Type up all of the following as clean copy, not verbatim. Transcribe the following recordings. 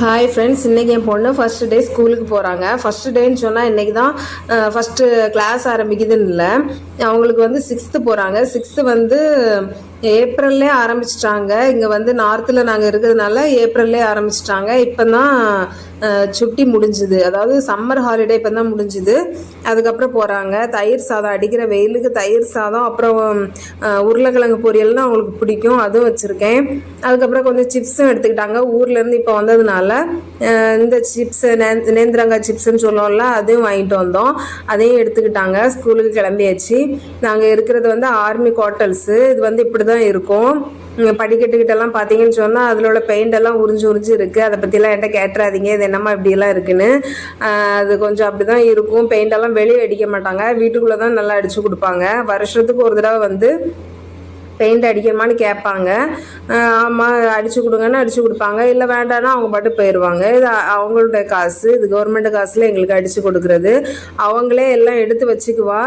Hi friends, இன்றைக்கி என் பொண்ணு first day ஸ்கூலுக்கு போகிறாங்க. ஃபஸ்ட்டு டேன்னு சொன்னால் இன்றைக்கி தான் ஃபஸ்ட்டு கிளாஸ் ஆரம்பிக்குதுன்னு இல்லை, அவங்களுக்கு வந்து 6th போகிறாங்க. 6th வந்து ஏப்ரல்லே ஆரம்பிச்சிட்டாங்க. இங்கே வந்து நார்த்தில் நாங்கள் இருக்கிறதுனால ஏப்ரல்லே ஆரம்பிச்சிட்டாங்க. இப்போ தான் சுட்டி முடிஞ்சுது, அதாவது சம்மர் ஹாலிடே இப்போ தான் முடிஞ்சுது. அதுக்கப்புறம் போகிறாங்க. தயிர் சாதம், அடிக்கிற வெயிலுக்கு தயிர் சாதம், அப்புறம் உருளைக்கிழங்கு பொரியல்னு அவங்களுக்கு பிடிக்கும், அதுவும் வச்சுருக்கேன். அதுக்கப்புறம் கொஞ்சம் சிப்ஸும் எடுத்துக்கிட்டாங்க. ஊர்லேருந்து இப்போ வந்ததுனால இந்த சிப்ஸு நேந்திரங்காய் சிப்ஸுன்னு சொல்லுவோம்ல, அதையும் வாங்கிட்டு வந்தோம். அதையும் எடுத்துக்கிட்டாங்க. ஸ்கூலுக்கு கிளம்பியாச்சு. நாங்கள் இருக்கிறது வந்து ஆர்மி குவார்ட்டர்ஸு. இது வந்து இப்படி தான் இருக்கும். படிக்கட்டுக்கிட்டெல்லாம் பார்த்தீங்கன்னு சொன்னால் அதில் உள்ள பெயிண்ட் எல்லாம் உறிஞ்சு இருக்குது. அதை பற்றிலாம் என்கிட்ட கேட்டுறாதீங்க, இது என்னம்மா இப்படியெல்லாம் இருக்குன்னு. அது கொஞ்சம் அப்படி தான் இருக்கும். பெயிண்டெல்லாம் வெளியே அடிக்க மாட்டாங்க, வீட்டுக்குள்ளே தான் நல்லா அடித்து கொடுப்பாங்க. வருஷத்துக்கு ஒரு தடவை வந்து பெயிண்ட் அடிக்கணுமான்னு கேட்பாங்க. ஆமாம் அடித்து கொடுங்கன்னு அடித்து கொடுப்பாங்க, இல்லை வேண்டான்னா அவங்க பாட்டு போயிடுவாங்க. இது அவங்களுடைய காசு, இது கவர்மெண்ட் காசில் எங்களுக்கு அடித்து கொடுக்குறது. அவங்களே எல்லாம் எடுத்து வச்சுக்குவா.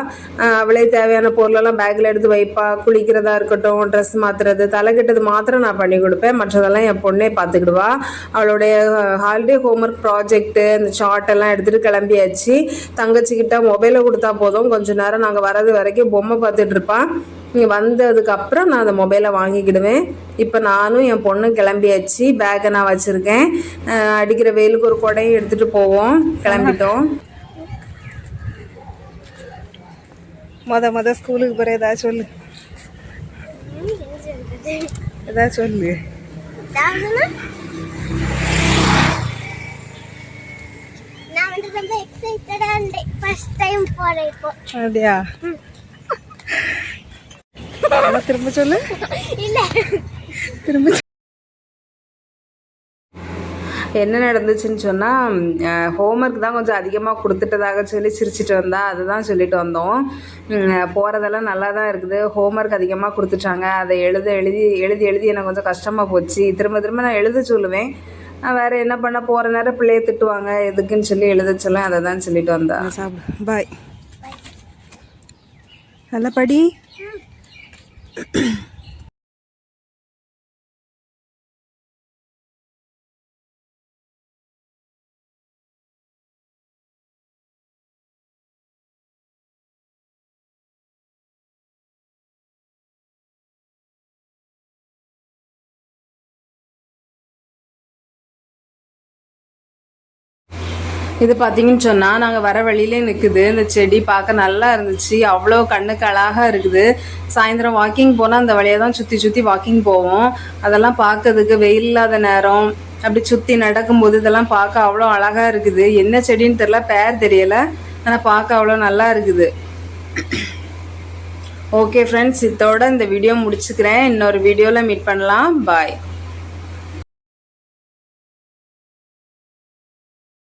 அவளே தேவையான பொருளெல்லாம் பேக்கில் எடுத்து வைப்பா. குளிக்கிறதா இருக்கட்டும், ட்ரெஸ் மாற்றுறது, தலை கெட்டது மாத்திரம் நான் பண்ணி கொடுப்பேன், மற்றதெல்லாம் என் பொண்ணே பார்த்துக்கிடுவா. அவளுடைய ஹாலிடே ஹோம்ஒர்க் ப்ராஜெக்ட்டு இந்த சார்ட் எல்லாம் எடுத்துகிட்டு கிளம்பியாச்சு. தங்கச்சிக்கிட்ட மொபைலை கொடுத்தா போதும், கொஞ்சம் நேரம் நாங்கள் வர்றது வரைக்கும் பொம்மை பார்த்துட்டு இருப்பான். இங்கே வந்ததுக்கப்புறம் நான் அந்த மொபைலை வாங்கிக்கிடுவேன். இப்போ நானும் என் பொண்ணு கிளம்பியாச்சு. பேக்கை நான் வச்சுருக்கேன். அடிக்கிற வெயிலுக்கு ஒரு கொடையும் எடுத்துகிட்டு போவோம். கிளம்பிட்டோம். மொதல் ஸ்கூலுக்கு போகிற ஏதாவது சொல்லு, ஏதாவது சொல்லு. அப்படியா? திரும்ப சொல்லு. திரும்ப என்ன நடந்துச்சுன்னு சொன்னால், ஹோம்ஒர்க் தான் கொஞ்சம் அதிகமாக கொடுத்துட்டதாக சொல்லி சிரிச்சிட்டு வந்தா. அதுதான் சொல்லிட்டு வந்தோம். போகிறதெல்லாம் நல்லா தான் இருக்குது. ஹோம்ஒர்க் அதிகமாக கொடுத்துட்டாங்க. அதை எழுதி எனக்கு கொஞ்சம் கஷ்டமாக போச்சு. திரும்ப நான் எழுத சொல்லுவேன். வேறு என்ன பண்ண, போகிற நேரம் பிள்ளைய திட்டுவாங்க, எதுக்குன்னு சொல்லி எழுத சொல்ல. அதை தான் சொல்லிட்டு வந்தா. சாப்பிடு. பாய். நல்லா படி. இது பார்த்தீங்கன்னு சொன்னால் நாங்கள் வர வழியிலே நிற்குது. இந்த செடி பார்க்க நல்லா இருந்துச்சு, அவ்வளோ கண்ணுக்கு அழகாக இருக்குது. சாயந்தரம் வாக்கிங் போனால் அந்த வழியாக தான் சுற்றி வாக்கிங் போவோம். அதெல்லாம் பார்க்கறதுக்கு வெயில் இல்லாத நேரம் அப்படி சுற்றி நடக்கும்போது இதெல்லாம் பார்க்க அவ்வளோ அழகாக இருக்குது. என்ன செடின்னு தெரியல, பேர் தெரியலை, ஆனால் பார்க்க அவ்வளோ நல்லா இருக்குது. ஓகே ஃப்ரெண்ட்ஸ், இதோட இந்த வீடியோ முடிச்சுக்கிறேன். இன்னொரு வீடியோவில் மீட் பண்ணலாம். பாய்.